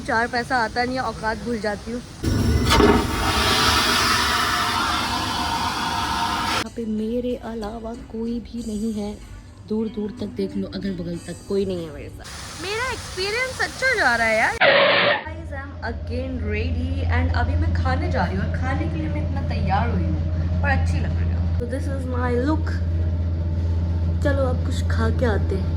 चार पैसा आता नहीं है, औकात भूल जाती हूँ। यहाँ पे मेरे अलावा कोई भी नहीं है, दूर दूर तक देख लो, अगल बगल तक कोई नहीं है मेरे साथ। मेरा एक्सपीरियंस अच्छा जा रहा है यार। Guys, I'm again ready and अभी मैं खाने जा रही हूँ और खाने के लिए मैं इतना तैयार हुई हूँ और अच्छी लग रही है। तो दिस इज माई लुक। चलो अब कुछ खा के आते हैं।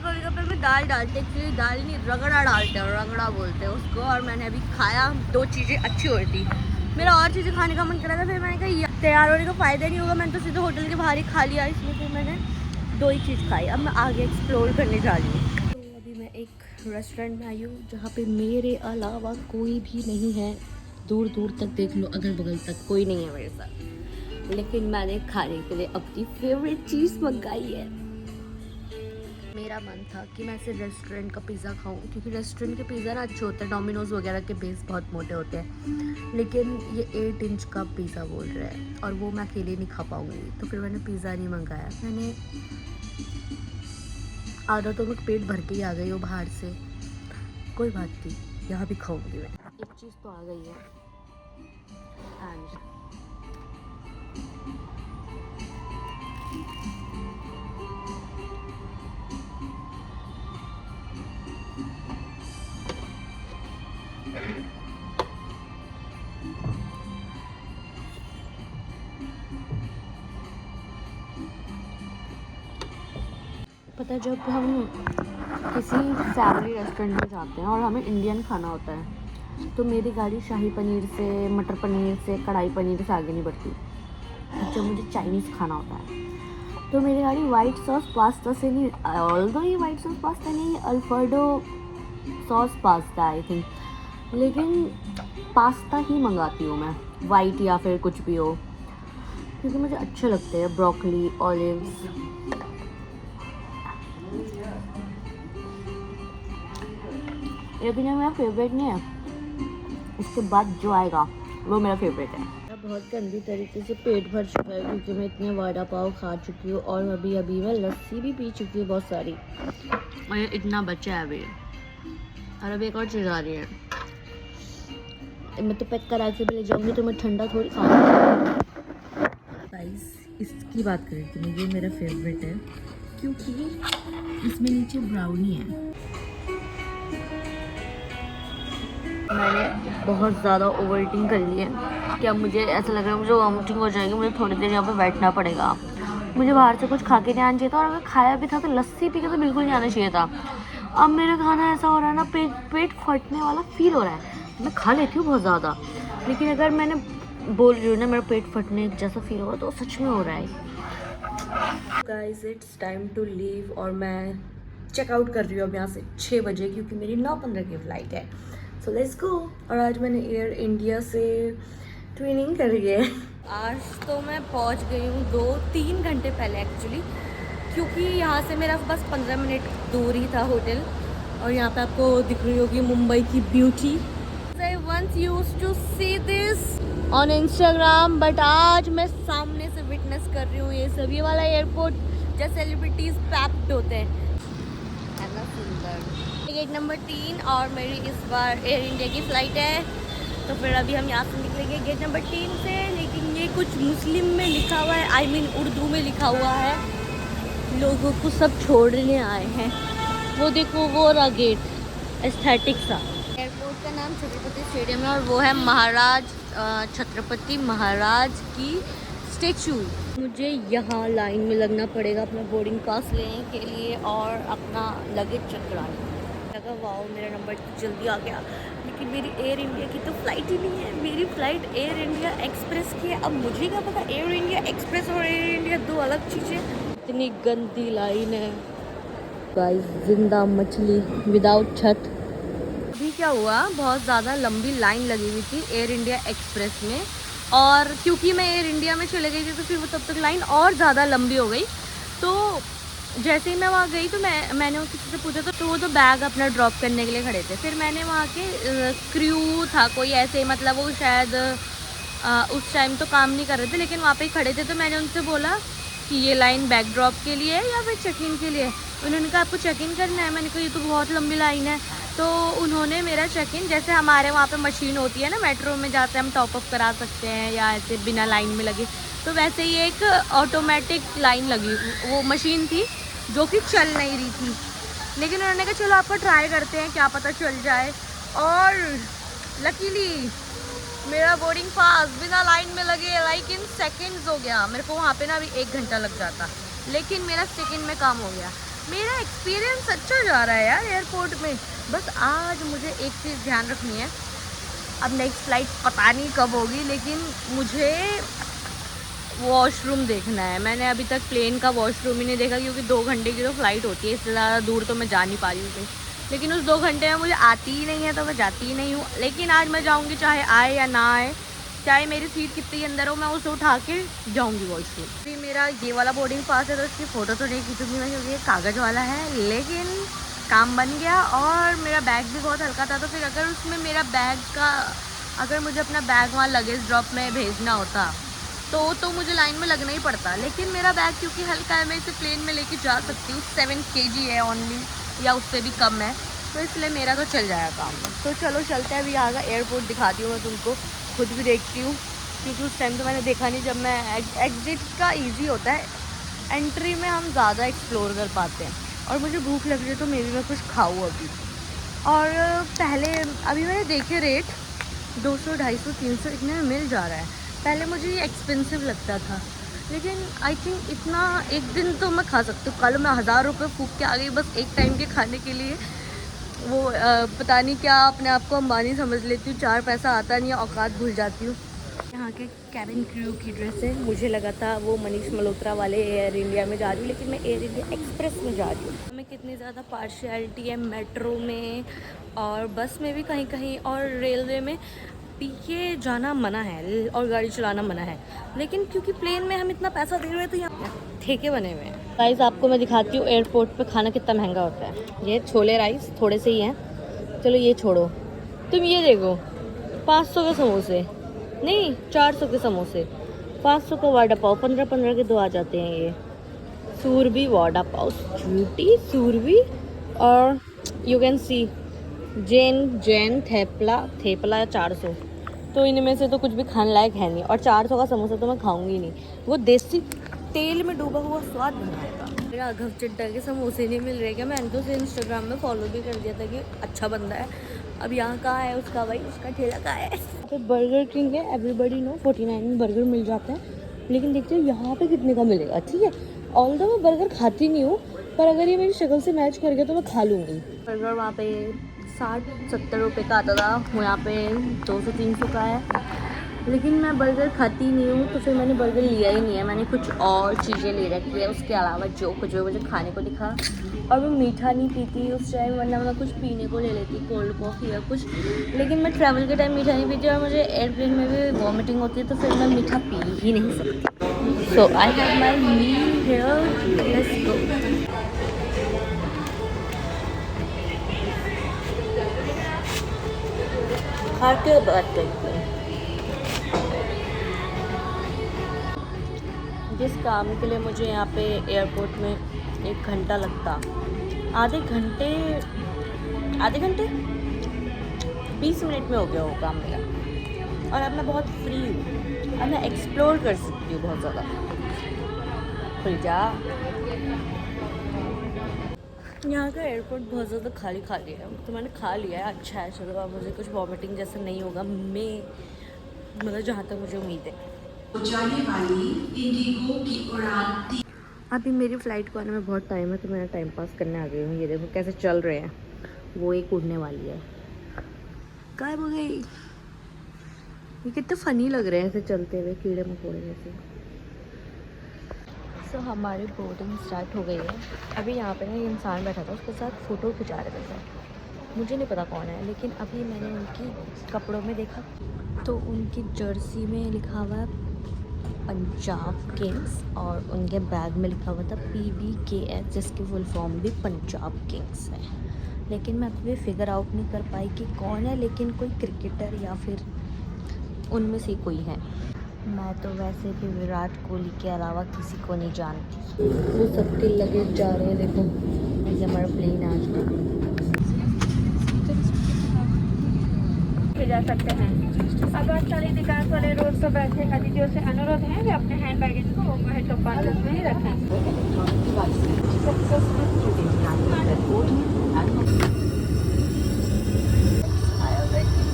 गोलगप्पे में दाल डालते हैं, दाल नहीं रगड़ा डालते हैं, रगड़ा बोलते हैं उसको। और मैंने अभी खाया, दो चीज़ें अच्छी हो रही थी। मेरा और चीज़ें खाने का मन कर रहा था, फिर मैंने कहा तैयार होने का फ़ायदा नहीं होगा, मैंने तो सीधे होटल के बाहर ही खा लिया, इसलिए फिर मैंने दो ही चीज़ खाई। अब मैं आगे एक्सप्लोर करने जा रही हूँ। तो अभी मैं एक रेस्टोरेंट में आई हूँ जहाँ पे मेरे अलावा कोई भी नहीं है, दूर दूर तक देख लो, अगल बगल तक कोई नहीं है मेरे साथ। लेकिन मैंने खाने के लिए अपनी फेवरेट चीज़ मंगाई है। मेरा मन था कि मैं सिर्फ रेस्टोरेंट का पिज़्ज़ा खाऊं, क्योंकि रेस्टोरेंट के पिज़्ज़ा ना अच्छे होते हैं, डोमिनोज़ वगैरह के बेस बहुत मोटे होते हैं। लेकिन ये 8 इंच का पिज़्ज़ा बोल रहे हैं और वो मैं अकेले नहीं खा पाऊँगी, तो फिर मैंने पिज़्ज़ा नहीं मंगाया। मैंने आधा तो मैं पेट भर के ही आ गई हूँ बाहर से, कोई बात नहीं, यहाँ भी खाऊँगी मैं। एक चीज़ तो आ गई है एंड पता है, जब हम किसी फैमिली रेस्टोरेंट में जाते हैं और हमें इंडियन खाना होता है, तो मेरी गाड़ी शाही पनीर से, मटर पनीर से, कढ़ाई पनीर से आगे नहीं बढ़ती। जब मुझे चाइनीज़ खाना होता है तो मेरी गाड़ी वाइट सॉस पास्ता से नहीं, ऑल्दो ये वाइट सॉस पास्ता नहीं, alfredo sauce pasta I think, लेकिन पास्ता ही मंगाती हूँ मैं, वाइट या फिर कुछ भी हो, क्योंकि मुझे अच्छे लगते हैं। ब्रोकली, ऑलिव्स, लेकिन ये मेरा फेवरेट नहीं है, इसके बाद जो आएगा वो मेरा फेवरेट है। मेरा बहुत गंदी तरीके से पेट भर चुका है, क्योंकि मैं इतने वड़ा पाव खा चुकी हूँ और अभी मैं लस्सी भी पी चुकी हूँ बहुत सारी, और ये इतना बचा है अभी, और अभी एक और चीज़ आ रही है। मैं तो पैक करा के भी ले जाऊँगी, तो मैं ठंडा थोड़ी खाऊंगी। गाइस, इसकी बात करें तो ये मेरा फेवरेट है, क्योंकि इसमें नीचे ब्राउनी है। मैंने बहुत ज़्यादा ओवर ईटिंग कर ली है, क्या मुझे ऐसा लग रहा है मुझे वॉमिटिंग हो जाएगी, मुझे थोड़ी देर यहाँ पे बैठना पड़ेगा। मुझे बाहर से कुछ खा के नहीं आना चाहिए था, और अगर खाया भी था तो लस्सी पी के तो बिल्कुल नहीं आना चाहिए था। अब मेरा खाना ऐसा हो रहा है ना, पेट फटने वाला फील हो रहा है। मैं खा लेती हूँ बहुत ज़्यादा, लेकिन अगर मैंने बोल रही हूँ ना मेरा पेट फटने जैसा फील होगा, तो सच में हो रहा है। Guys, it's time to leave, और मैं चेकआउट कर रही हूँ अब यहाँ से 6 बजे, क्योंकि मेरी 9:15 की फ़्लाइट है। So let's go. और आज मैंने एयर इंडिया से ट्रेनिंग करी है। आज तो मैं पहुँच गई हूँ 2-3 घंटे पहले एक्चुअली, क्योंकि यहाँ से मेरा बस 15 मिनट दूर ही था होटल। और यहाँ पे आपको दिख रही होगी मुंबई की beauty. I once used to see this on Instagram, but आज मैं सामने से विटनेस कर रही हूँ ये सभी वाला एयरपोर्ट जैसे सेलिब्रिटीज़ पैक्ड होते हैं। गेट नंबर 3, और मेरी इस बार एयर इंडिया की फ़्लाइट है, तो फिर अभी हम यहाँ से निकलेंगे गेट नंबर 3 से। लेकिन ये कुछ मुस्लिम में लिखा हुआ है, I mean उर्दू में लिखा हुआ है, लोगों को सब छोड़ने आए हैं। वो देखो वो रहा गेट, एस्थेटिक सा। एयरपोर्ट का नाम छत्रपति स्टेडियम है, और वो है महाराज छत्रपति महाराज की स्टेचू। मुझे यहाँ लाइन में लगना पड़ेगा अपना बोर्डिंग पास लेने के लिए और अपना लगेज चेक कराने। लगा वाओ मेरा नंबर जल्दी आ गया, लेकिन मेरी एयर इंडिया की तो फ़्लाइट ही नहीं है। मेरी फ़्लाइट एयर इंडिया एक्सप्रेस की है। अब मुझे क्या पता एयर इंडिया एक्सप्रेस और एयर इंडिया दो अलग चीज़ें। इतनी गंदी लाइन है गाइस, जिंदा मछली विदाउट छत। अभी क्या हुआ, बहुत ज़्यादा लंबी लाइन लगी हुई थी एयर इंडिया एक्सप्रेस में, और क्योंकि मैं एयर इंडिया में चले गई थी तो फिर वो तब तक लाइन और ज़्यादा लंबी हो गई। तो जैसे ही मैं वहाँ गई तो मैंने किसी से पूछा, तो वो तो बैग अपना ड्रॉप करने के लिए खड़े थे। फिर मैंने वहाँ के क्रू था कोई ऐसे, मतलब वो शायद उस टाइम तो काम नहीं कर रहे थे, लेकिन वहाँ पे ही खड़े थे। तो मैंने उनसे बोला कि ये लाइन बैकड्रॉप के लिए है या फिर चेक इन के लिए। उन्होंने कहा आपको चेक इन करना है। मैंने कहा ये तो बहुत लंबी लाइन है। तो उन्होंने मेरा चेक इन, जैसे हमारे वहाँ पे मशीन होती है ना मेट्रो में, जाते हम टॉपअप करा सकते हैं या ऐसे बिना लाइन में लगे, तो वैसे ही एक ऑटोमेटिक लाइन लगी, वो मशीन थी जो कि चल नहीं रही थी। लेकिन उन्होंने कहा चलो आपको ट्राई करते हैं, क्या पता चल जाए। और लकीली मेरा बोर्डिंग पास बिना लाइन में लगे लाइक इन सेकंड्स हो गया। मेरे को वहाँ पे ना अभी 1 घंटा लग जाता, लेकिन मेरा सेकंड में काम हो गया। मेरा एक्सपीरियंस अच्छा जा रहा है यार एयरपोर्ट में। बस आज मुझे एक चीज़ ध्यान रखनी है, अब नेक्स्ट फ़्लाइट पता नहीं कब होगी, लेकिन मुझे वॉशरूम देखना है। मैंने अभी तक प्लेन का वॉशरूम ही नहीं देखा, क्योंकि 2 घंटे की तो फ़्लाइट होती है, इससे ज़्यादा दूर तो मैं जा नहीं पा रही हूँ कहीं। लेकिन उस 2 घंटे में मुझे आती ही नहीं है तो मैं जाती ही नहीं हूँ। लेकिन आज मैं जाऊँगी, चाहे आए या ना आए, चाहे मेरी सीट कितनी अंदर हो, मैं उसे उठा के जाऊँगी वॉशरूम। अभी मेरा ये वाला बोर्डिंग पास है तो उसकी फ़ोटो तो नहीं खींचूँगी मैं, क्योंकि ये कागज़ वाला है। लेकिन काम बन गया। और मेरा बैग भी बहुत हल्का था, तो फिर अगर उसमें मेरा बैग का, अगर मुझे अपना बैग वहाँ लगेज ड्रॉप में भेजना होता तो मुझे लाइन में लगना ही पड़ता। लेकिन मेरा बैग क्योंकि हल्का है, मैं इसे प्लेन में लेके जा सकती हूँ। 7 kg है ओनली, या उससे भी कम है, तो इसलिए मेरा तो चल जाएगा काम। तो चलो चलते हैं, अभी यहाँ का एयरपोर्ट दिखाती हूँ मैं तुमको, खुद भी देखती हूँ, क्योंकि उस टाइम तो मैंने देखा नहीं। जब मैं एग्जिट का ईजी होता है, एंट्री में हम ज़्यादा एक्सप्लोर कर पाते हैं। और मुझे भूख लग रही है तो मे भी मैं कुछ खाऊँ अभी। और पहले अभी मैंने देखे रेट 200, 250, 300 इतने में मिल जा रहा है। पहले मुझे ये एक्सपेंसिव लगता था, लेकिन आई थिंक इतना एक दिन तो मैं खा सकती हूँ। कल मैं 1000 रुपये फूक के आ गई बस एक टाइम के खाने के लिए। वो पता नहीं क्या अपने आप को अंबानी समझ लेती हूँ, 4 पैसा आता नहीं, औकात भूल जाती हूँ। यहाँ के कैबिन क्रू की ड्रेस है। मुझे लगा था वो मनीष मल्होत्रा वाले एयर इंडिया में जा रही हूँ, लेकिन मैं एयर इंडिया एक्सप्रेस में जा रही हूँ। हमें कितनी ज़्यादा पार्शियलिटी है मेट्रो में और बस में भी कहीं कहीं, और रेलवे में पी के जाना मना है और गाड़ी चलाना मना है। लेकिन क्योंकि प्लेन में हम इतना पैसा दे रहे हैं तो यहाँ ठेके बने हुए हैं। राइस आपको मैं दिखाती हूँ एयरपोर्ट पे खाना कितना महंगा होता है। ये छोले राइस थोड़े से ही हैं, चलो ये छोड़ो, तुम ये देखो 500 के समोसे, नहीं 400 के समोसे, 500 का वड़ा पाव, 15-15 के 2 आ जाते हैं। ये सूरबी वड़ा पाव, झूठी सूरबी, और you can see Jain thepla 400। तो इनमें से तो कुछ भी खाने लायक है नहीं, और 400 का समोसा तो मैं खाऊंगी नहीं, वो देसी तेल में डूबा हुआ स्वाद बनाएगा। मेरा राघव चड्डा के समोसे नहीं मिल रहे क्या? मैंने तो उसे इंस्टाग्राम में फॉलो भी कर दिया था कि अच्छा बंदा है। अब यहाँ कहाँ है उसका भाई, उसका ठेला कहाँ है? यहाँ पे बर्गर किंग है, एवरीबडी नो 49 में बर्गर मिल जाता है। लेकिन देखते हो यहाँ पे कितने का मिलेगा। ठीक है, ऑल्दो मैं बर्गर खाती नहीं हूँ, पर अगर ये मेरी शक्ल से मैच कर गया तो मैं खा लूँगी। बर्गर वहाँ पे 60-70 रुपये का आता था, वो यहाँ पे 200-300 का है। लेकिन मैं बर्गर खाती नहीं हूँ, तो फिर मैंने बर्गर लिया ही नहीं है। मैंने कुछ और चीज़ें ले रखी है उसके अलावा, जो कुछ मुझे खाने को दिखा। और मैं मीठा नहीं पीती उस टाइम, वरना मैं कुछ पीने को ले लेती, कोल्ड कॉफ़ी या कुछ। लेकिन मैं ट्रैवल के टाइम मीठा नहीं पीती, और मुझे एयरप्लेन में भी वॉमिटिंग होती है, तो फिर मैं मीठा पी ही नहीं सकती। So I have my meal here, let's go. खा के बात करते हैं। जिस काम के लिए मुझे यहाँ पे एयरपोर्ट में 1 घंटा लगता, आधे घंटे 20 मिनट में हो गया वो काम मेरा। और अब मैं बहुत फ्री हूँ, अब मैं एक्सप्लोर कर सकती हूँ बहुत ज़्यादा। खुल जा। यहाँ का एयरपोर्ट बहुत ज़्यादा खाली है, तो मैंने खा लिया है। अच्छा है, चलो अब मुझे कुछ वॉमिटिंग जैसा नहीं होगा, मतलब जहाँ तक मुझे उम्मीद है। जाने वाली इंडिगो की उड़ान। अभी मेरी फ़्लाइट को आने में बहुत टाइम है, तो मैं टाइम पास करने आ गई हूँ। ये देखो कैसे चल रहे हैं, वो एक उड़ने वाली है, गायब हो गई। ये कितने फ़नी लग रहे हैं ऐसे चलते हुए, कीड़े मकोड़े जैसे। सो हमारी बोर्डिंग स्टार्ट हो गई है। अभी यहाँ पे ना ये इंसान बैठा था, उसके साथ फ़ोटो खिंचा रहे थे। मुझे नहीं पता कौन है, लेकिन अभी मैंने उनकी कपड़ों में देखा तो उनकी जर्सी में लिखा हुआ है पंजाब किंग्स, और उनके बैग में लिखा हुआ था PBKS, जिसकी फुल फॉर्म भी पंजाब किंग्स है। लेकिन मैं अभी फिगर आउट नहीं कर पाई कि कौन है, लेकिन कोई क्रिकेटर या फिर उनमें से कोई है। मैं तो वैसे भी विराट कोहली के अलावा किसी को नहीं जानती। वो सबके लगेज जा रहे हैं, देखो ऐसे हमारा प्लेन आज जा सकते हैं। अगर चालीस विकास वाले रोड पर बैठे अतिथियों से अनुरोध है वे अपने हैंड बैगेज को ओवरहेड कंपार्टमेंट में ही रखें।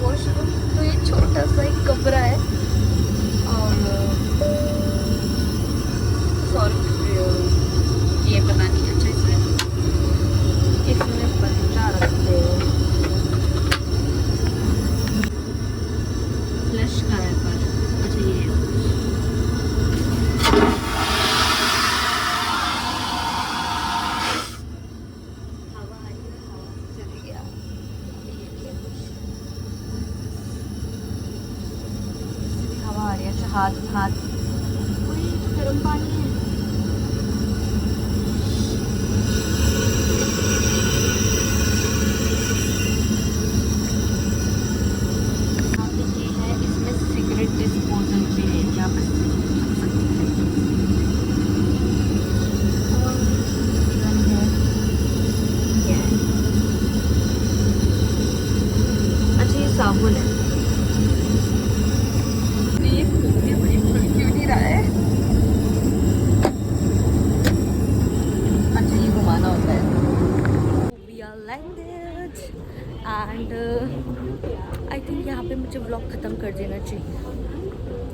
वॉशरूम तो ये छोटा सा एक कमरा है और 100 रुपये ये पता नहीं। अच्छा इसमें बच्चा रखते हो फ्लश का है पर अच्छा ये हवा आई है, हवा से चल गया। हवा आ रही है। अच्छा हाथ कोई गर्म पानी है। यहाँ पे ये है, इसमें सिगरेट डिस्पोजल भी है, यहाँ पर रख सकते हैं। और इवन है ये है। अच्छा ये साबुन है। क्यों नहीं रहा है? अच्छा ये घुमाना होता है। We are landed and I think यहाँ पे मुझे व्लॉग ख़त्म कर देना चाहिए।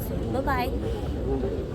So bye bye.